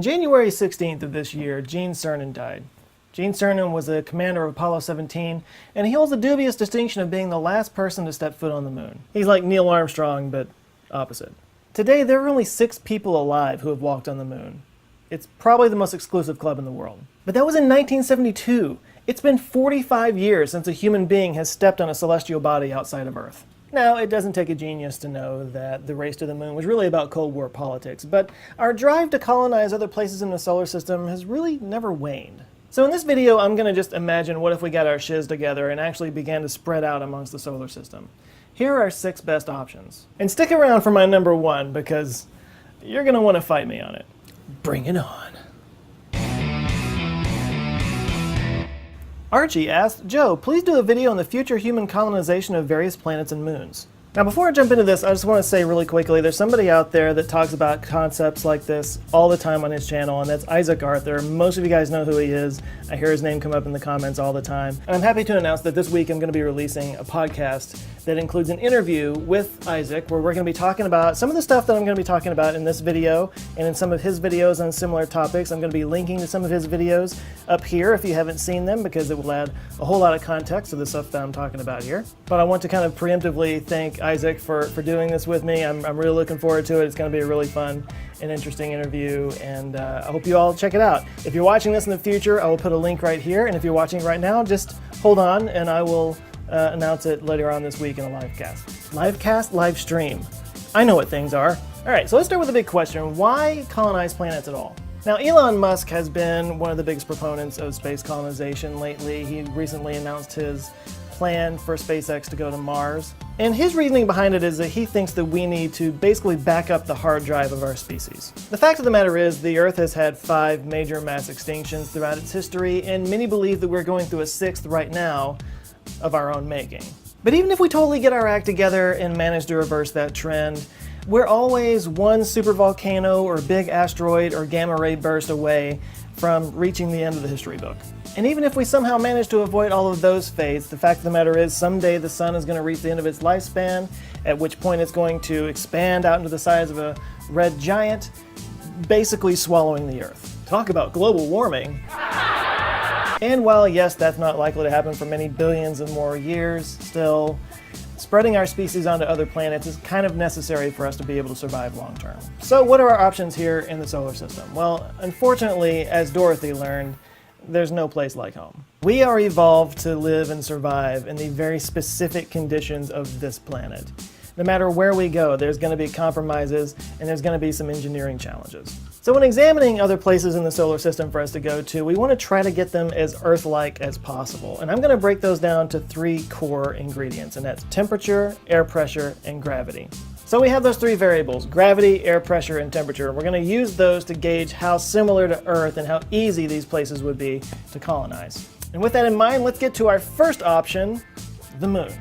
On January 16th of this year, Gene Cernan died. Gene Cernan was the commander of Apollo 17, and he holds the dubious distinction of being the last person to step foot on the moon. He's like Neil Armstrong, but opposite. Today, there are only 6 people alive who have walked on the moon. It's probably the most exclusive club in the world. But that was in 1972. It's been 45 years since a human being has stepped on a celestial body outside of Earth. Now, it doesn't take a genius to know that the race to the moon was really about Cold War politics, but our drive to colonize other places in the solar system has really never waned. So in this video, I'm going to just imagine what if we got our shiz together and actually began to spread out amongst the solar system. Here are 6 best options. And stick around for my number 1, because you're going to want to fight me on it. Bring it on. Archie asked, Joe, please do a video on the future human colonization of various planets and moons. Now before I jump into this, I just want to say really quickly, there's somebody out there that talks about concepts like this all the time on his channel, and that's Isaac Arthur. Most of you guys know who he is. I hear his name come up in the comments all the time. And I'm happy to announce that this week I'm going to be releasing a podcast that includes an interview with Isaac, where we're going to be talking about some of the stuff that I'm going to be talking about in this video and in some of his videos on similar topics. I'm going to be linking to some of his videos up here if you haven't seen them, because it will add a whole lot of context to the stuff that I'm talking about here. But I want to kind of preemptively thank Isaac for doing this with me. I'm really looking forward to it. It's going to be a really fun and interesting interview, and I hope you all check it out. If you're watching this in the future, I will put a link right here, and if you're watching right now, just hold on and I will announce it later on this week in a live cast. Live cast, live stream. I know what things are. All right, so let's start with the big question. Why colonize planets at all? Now, Elon Musk has been one of the biggest proponents of space colonization lately. He recently announced his plan for SpaceX to go to Mars. And his reasoning behind it is that he thinks that we need to basically back up the hard drive of our species. The fact of the matter is, the Earth has had 5 major mass extinctions throughout its history, and many believe that we're going through a 6th right now of our own making. But even if we totally get our act together and manage to reverse that trend, we're always one supervolcano or big asteroid or gamma ray burst away from reaching the end of the history book. And even if we somehow manage to avoid all of those fates, the fact of the matter is someday the sun is going to reach the end of its lifespan, at which point it's going to expand out into the size of a red giant, basically swallowing the Earth. Talk about global warming. And while, yes, that's not likely to happen for many billions and more years, still, spreading our species onto other planets is kind of necessary for us to be able to survive long term. So what are our options here in the solar system? Well, unfortunately, as Dorothy learned, there's no place like home. We are evolved to live and survive in the very specific conditions of this planet. No matter where we go, there's going to be compromises and there's going to be some engineering challenges. So when examining other places in the solar system for us to go to, we want to try to get them as Earth-like as possible. And I'm going to break those down to 3 core ingredients, and that's temperature, air pressure, and gravity. So we have those 3 variables, gravity, air pressure, and temperature. We're going to use those to gauge how similar to Earth and how easy these places would be to colonize. And with that in mind, let's get to our first option, the moon.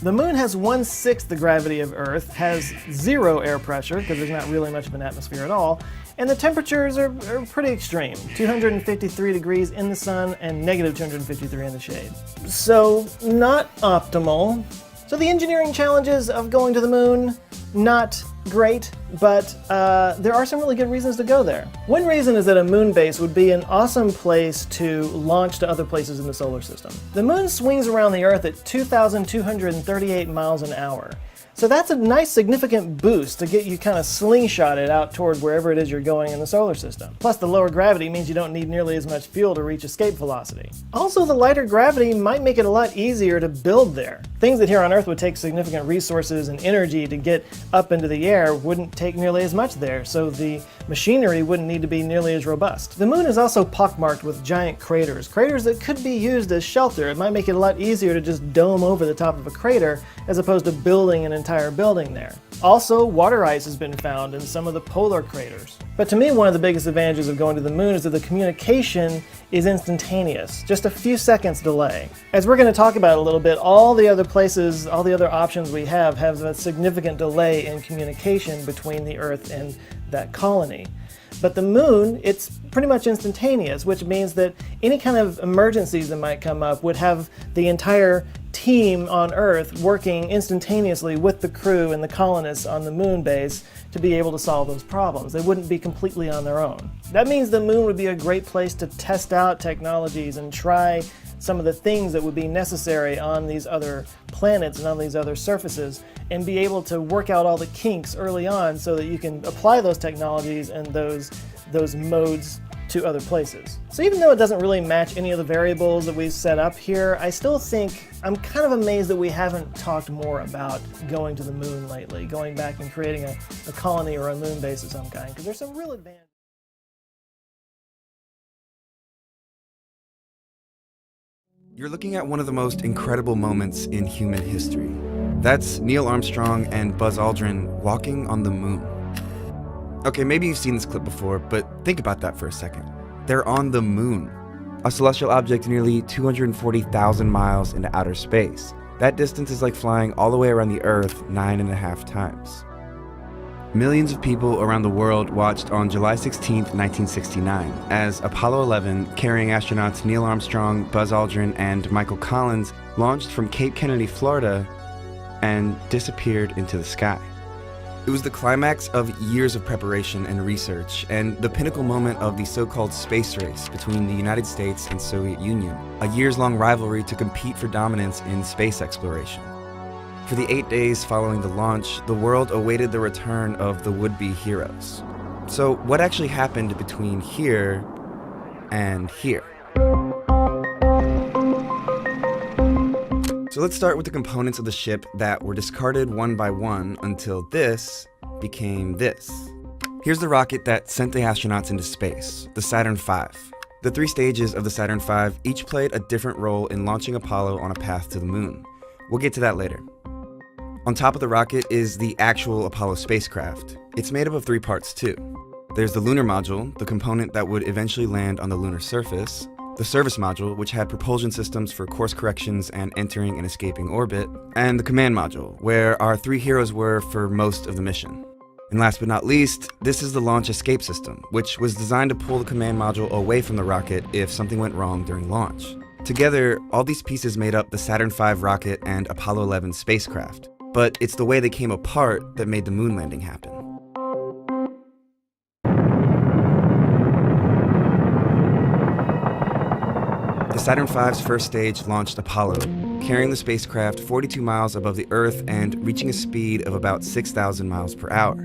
The moon has 1/6 the gravity of Earth, has 0 air pressure, because there's not really much of an atmosphere at all, and the temperatures are pretty extreme, 253 degrees in the sun and negative 253 in the shade. So, not optimal. So the engineering challenges of going to the moon, not great, but there are some really good reasons to go there. One reason is that a moon base would be an awesome place to launch to other places in the solar system. The moon swings around the Earth at 2,238 miles an hour. So that's a nice significant boost to get you kind of slingshotted out toward wherever it is you're going in the solar system. Plus the lower gravity means you don't need nearly as much fuel to reach escape velocity. Also, the lighter gravity might make it a lot easier to build there. Things that here on Earth would take significant resources and energy to get up into the air wouldn't take nearly as much there, so the machinery wouldn't need to be nearly as robust. The moon is also pockmarked with giant craters that could be used as shelter. It might make it a lot easier to just dome over the top of a crater as opposed to building an entire building there. Also, water ice has been found in some of the polar craters. But to me, one of the biggest advantages of going to the moon is that the communication is instantaneous, just a few seconds delay. As we're going to talk about a little bit, all the other places, all the other options we have a significant delay in communication between the Earth and that colony. But the moon, it's pretty much instantaneous, which means that any kind of emergencies that might come up would have the entire team on Earth working instantaneously with the crew and the colonists on the moon base to be able to solve those problems. They wouldn't be completely on their own. That means the moon would be a great place to test out technologies and try some of the things that would be necessary on these other planets and on these other surfaces, and be able to work out all the kinks early on so that you can apply those technologies and those modes to other places. So even though it doesn't really match any of the variables that we've set up here, I still think I'm kind of amazed that we haven't talked more about going to the moon lately, going back and creating a colony or a moon base of some kind, because there's some real advantages. You're looking at one of the most incredible moments in human history. That's Neil Armstrong and Buzz Aldrin walking on the moon. Okay, maybe you've seen this clip before, but think about that for a second. They're on the moon, a celestial object nearly 240,000 miles into outer space. That distance is like flying all the way around the Earth 9.5 times. Millions of people around the world watched on July 16, 1969, as Apollo 11, carrying astronauts Neil Armstrong, Buzz Aldrin, and Michael Collins, launched from Cape Kennedy, Florida, and disappeared into the sky. It was the climax of years of preparation and research, and the pinnacle moment of the so-called space race between the United States and Soviet Union, a years-long rivalry to compete for dominance in space exploration. For the 8 days following the launch, the world awaited the return of the would-be heroes. So what actually happened between here and here? So let's start with the components of the ship that were discarded one by one until this became this. Here's the rocket that sent the astronauts into space, the Saturn V. The 3 stages of the Saturn V each played a different role in launching Apollo on a path to the moon. We'll get to that later. On top of the rocket is the actual Apollo spacecraft. It's made up of 3 parts too. There's the lunar module, the component that would eventually land on the lunar surface, the service module, which had propulsion systems for course corrections and entering and escaping orbit, and the command module, where our 3 heroes were for most of the mission. And last but not least, this is the launch escape system, which was designed to pull the command module away from the rocket if something went wrong during launch. Together, all these pieces made up the Saturn V rocket and Apollo 11 spacecraft, but it's the way they came apart that made the moon landing happen. The Saturn V's first stage launched Apollo, carrying the spacecraft 42 miles above the Earth and reaching a speed of about 6,000 miles per hour.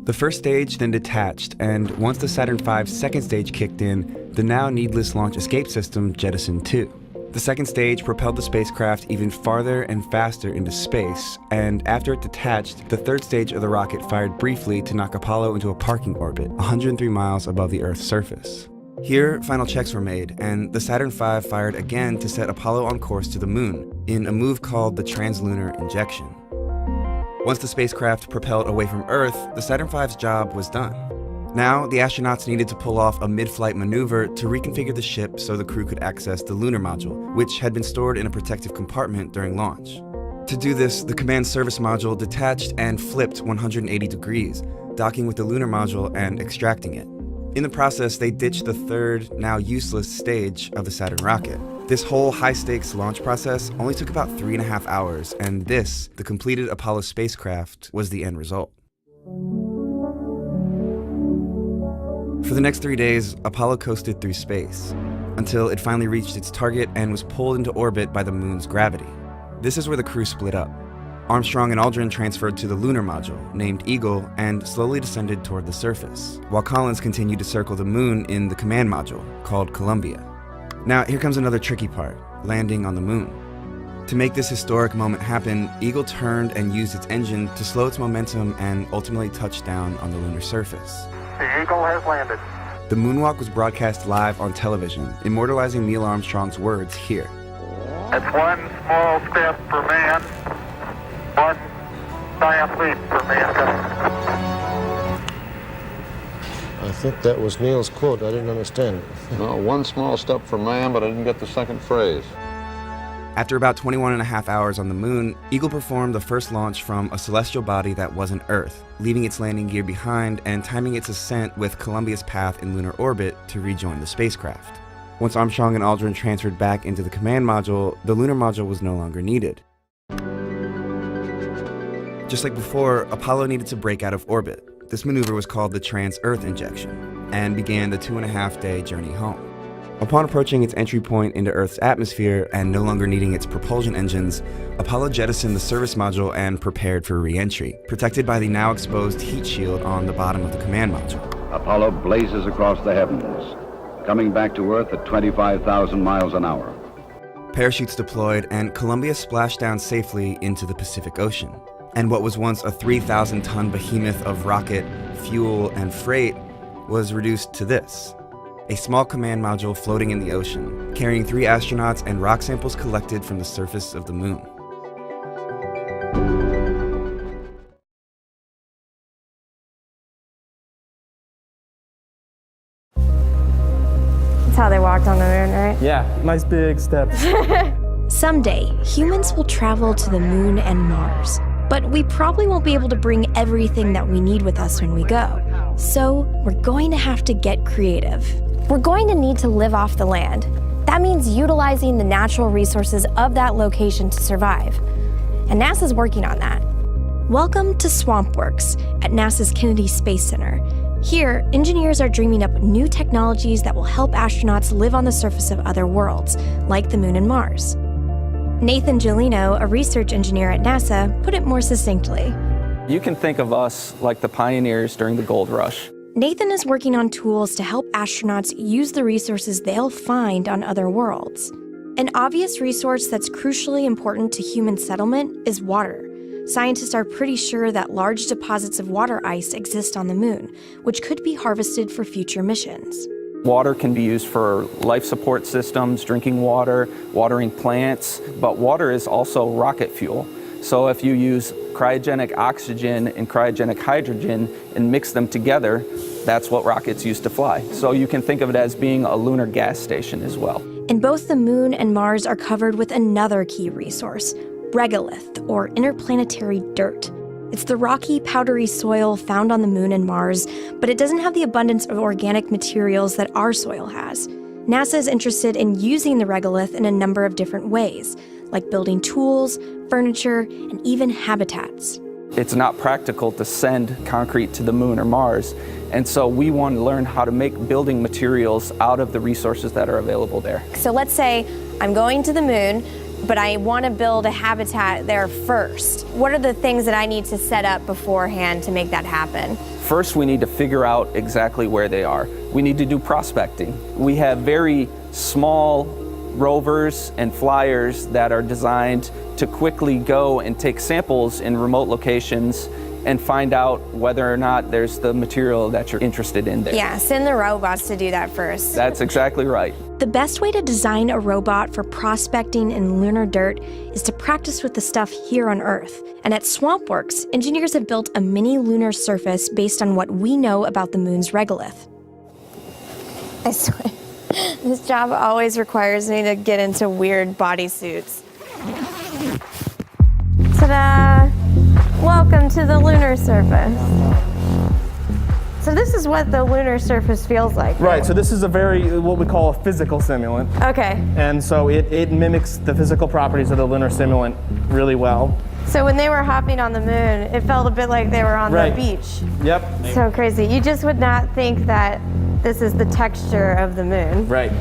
The first stage then detached, and once the Saturn V's second stage kicked in, the now needless launch escape system jettisoned too. The second stage propelled the spacecraft even farther and faster into space, and after it detached, the third stage of the rocket fired briefly to knock Apollo into a parking orbit, 103 miles above the Earth's surface. Here, final checks were made, and the Saturn V fired again to set Apollo on course to the moon, in a move called the translunar injection. Once the spacecraft propelled away from Earth, the Saturn V's job was done. Now, the astronauts needed to pull off a mid-flight maneuver to reconfigure the ship so the crew could access the lunar module, which had been stored in a protective compartment during launch. To do this, the command service module detached and flipped 180 degrees, docking with the lunar module and extracting it. In the process, they ditched the third, now useless stage of the Saturn rocket. This whole high-stakes launch process only took about 3.5 hours, and this, the completed Apollo spacecraft, was the end result. For the next 3 days, Apollo coasted through space, until it finally reached its target and was pulled into orbit by the moon's gravity. This is where the crew split up. Armstrong and Aldrin transferred to the lunar module, named Eagle, and slowly descended toward the surface, while Collins continued to circle the moon in the command module, called Columbia. Now, here comes another tricky part, landing on the moon. To make this historic moment happen, Eagle turned and used its engine to slow its momentum and ultimately touch down on the lunar surface. The Eagle has landed. The moonwalk was broadcast live on television, immortalizing Neil Armstrong's words here. It's one small step for man, one giant leap for mankind. I think that was Neil's quote. I didn't understand it. No, one small step for man, but I didn't get the second phrase. After about 21.5 hours on the moon, Eagle performed the first launch from a celestial body that wasn't Earth, leaving its landing gear behind and timing its ascent with Columbia's path in lunar orbit to rejoin the spacecraft. Once Armstrong and Aldrin transferred back into the command module, the lunar module was no longer needed. Just like before, Apollo needed to break out of orbit. This maneuver was called the trans-Earth injection and began the 2.5-day journey home. Upon approaching its entry point into Earth's atmosphere and no longer needing its propulsion engines, Apollo jettisoned the service module and prepared for re-entry, protected by the now exposed heat shield on the bottom of the command module. Apollo blazes across the heavens, coming back to Earth at 25,000 miles an hour. Parachutes deployed, and Columbia splashed down safely into the Pacific Ocean. And what was once a 3,000-ton behemoth of rocket, fuel, and freight was reduced to this: a small command module floating in the ocean, carrying 3 astronauts and rock samples collected from the surface of the moon. That's how they walked on the moon, right? Yeah, nice big steps. Someday, humans will travel to the moon and Mars. But we probably won't be able to bring everything that we need with us when we go. So we're going to have to get creative. We're going to need to live off the land. That means utilizing the natural resources of that location to survive. And NASA's working on that. Welcome to SwampWorks at NASA's Kennedy Space Center. Here, engineers are dreaming up new technologies that will help astronauts live on the surface of other worlds, like the moon and Mars. Nathan Gelino, a research engineer at NASA, put it more succinctly. You can think of us like the pioneers during the gold rush. Nathan is working on tools to help astronauts use the resources they'll find on other worlds. An obvious resource that's crucially important to human settlement is water. Scientists are pretty sure that large deposits of water ice exist on the moon, which could be harvested for future missions. Water can be used for life support systems, drinking water, watering plants, but water is also rocket fuel. So if you use cryogenic oxygen and cryogenic hydrogen and mix them together, that's what rockets use to fly. So you can think of it as being a lunar gas station as well. And both the moon and Mars are covered with another key resource, regolith, or interplanetary dirt. It's the rocky, powdery soil found on the moon and Mars, but it doesn't have the abundance of organic materials that our soil has. NASA is interested in using the regolith in a number of different ways, like building tools, furniture, and even habitats. It's not practical to send concrete to the moon or Mars, and so we want to learn how to make building materials out of the resources that are available there. So let's say I'm going to the moon, but I want to build a habitat there first. What are the things that I need to set up beforehand to make that happen? First, we need to figure out exactly where they are. We need to do prospecting. We have very small rovers and flyers that are designed to quickly go and take samples in remote locations and find out whether or not there's the material that you're interested in there. Yeah, send the robots to do that first. That's exactly right. The best way to design a robot for prospecting in lunar dirt is to practice with the stuff here on Earth. And at SwampWorks, engineers have built a mini lunar surface based on what we know about the moon's regolith. I swear, this job always requires me to get into weird bodysuits. Ta-da! Welcome to the lunar surface. So this is what the lunar surface feels like. Right, so this is a very, what we call a physical simulant. Okay. And so it mimics the physical properties of the lunar simulant really well. So when they were hopping on the moon, it felt a bit like they were on the beach. Yep. So crazy. You just would not think that this is the texture of the moon. Right.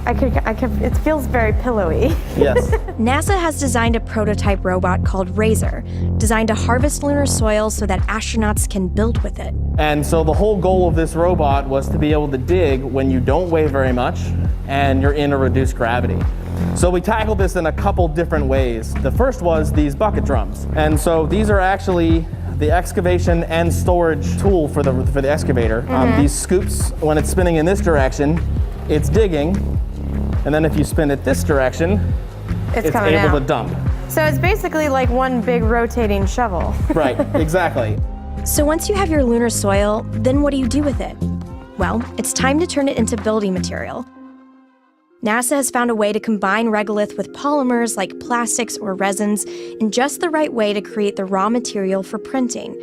It feels very pillowy. Yes. NASA has designed a prototype robot called Razor, designed to harvest lunar soil so that astronauts can build with it. And so the whole goal of this robot was to be able to dig when you don't weigh very much and you're in a reduced gravity. So we tackled this in a couple different ways. The first was these bucket drums. And so these are actually the excavation and storage tool for the excavator. These scoops, when it's spinning in this direction, it's digging. And then if you spin it this direction, it's able to dump. So it's basically like one big rotating shovel. Right, exactly. So once you have your lunar soil, then what do you do with it? Well, it's time to turn it into building material. NASA has found a way to combine regolith with polymers like plastics or resins in just the right way to create the raw material for printing.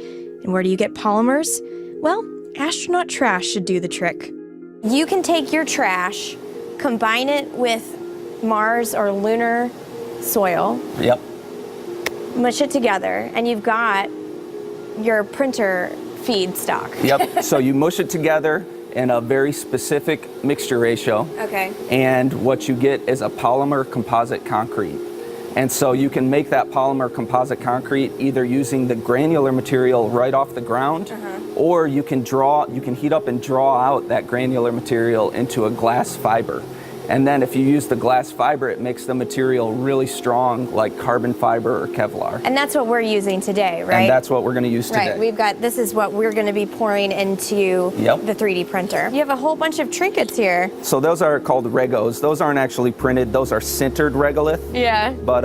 And where do you get polymers? Well, astronaut trash should do the trick. You can take your trash, combine it with Mars or lunar soil, Yep. mush it together, and you've got your printer feedstock. Yep. So you mush it together in a very specific mixture ratio. Okay. And what you get is a polymer composite concrete. And so you can make that polymer composite concrete either using the granular material right off the ground, or you can heat up and draw out that granular material into a glass fiber. And then if you use the glass fiber, it makes the material really strong, like carbon fiber or Kevlar. And that's what we're using today, right? And that's what we're going to use today. Right, this is what we're going to be pouring into the 3D printer. You have a whole bunch of trinkets here. So those are called regos. Those aren't actually printed. Those are sintered regolith. Yeah. But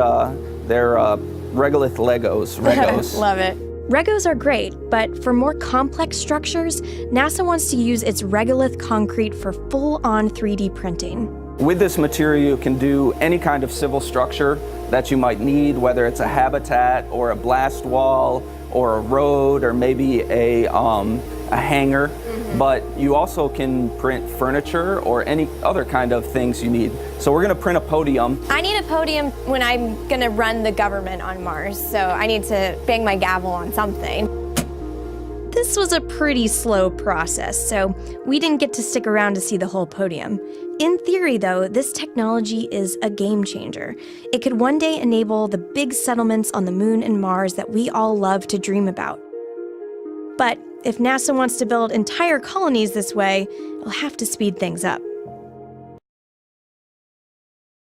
they're regolith Regos. Love it. Regos are great, but for more complex structures, NASA wants to use its regolith concrete for full-on 3D printing. With this material, you can do any kind of civil structure that you might need, whether it's a habitat or a blast wall or a road or maybe a hangar. But you also can print furniture or any other kind of things you need. So we're going to print a podium. I need a podium when I'm going to run the government on Mars, so I need to bang my gavel on something. This was a pretty slow process, so we didn't get to stick around to see the whole podium. In theory, though, this technology is a game changer. It could one day enable the big settlements on the Moon and Mars that we all love to dream about. But if NASA wants to build entire colonies this way, it'll have to speed things up.